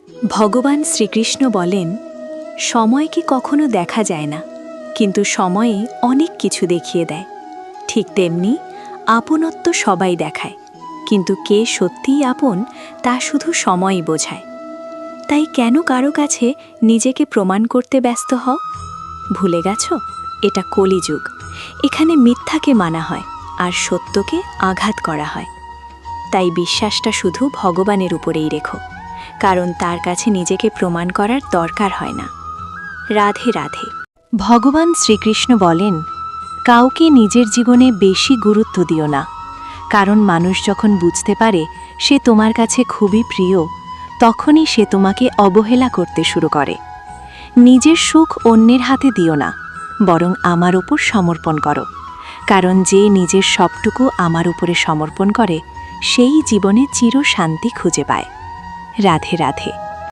ভগবান শ্রীকৃষ্ণ বলেন, সময়কে কখনো দেখা যায় না, কিন্তু সময়ে অনেক কিছু দেখিয়ে দেয়। ঠিক তেমনি আপনত্ব সবাই দেখায়, কিন্তু কে সত্যিই আপন তা শুধু সময়ই বোঝায়। তাই কেন কারো কাছে নিজেকে প্রমাণ করতে ব্যস্ত হও? ভুলে গেছ, এটা কলিযুগ। এখানে মিথ্যাকে মানা হয় আর সত্যকে আঘাত করা হয়। তাই বিশ্বাসটা শুধু ভগবানের উপরেই রেখো, কারণ তার কাছে নিজেকে প্রমাণ করার দরকার হয় না। রাধে রাধে। ভগবান শ্রীকৃষ্ণ বলেন, কাউকে নিজের জীবনে বেশি গুরুত্ব দিও না, কারণ মানুষ যখন বুঝতে পারে সে তোমার কাছে খুবই প্রিয়, তখনই সে তোমাকে অবহেলা করতে শুরু করে। নিজের সুখ অন্যের হাতে দিও না, বরং আমার উপর সমর্পণ করো, কারণ যে নিজের সবটুকু আমার উপরে সমর্পণ করে সেই জীবনে চির শান্তি খুঁজে পায়। রাধে রাধে।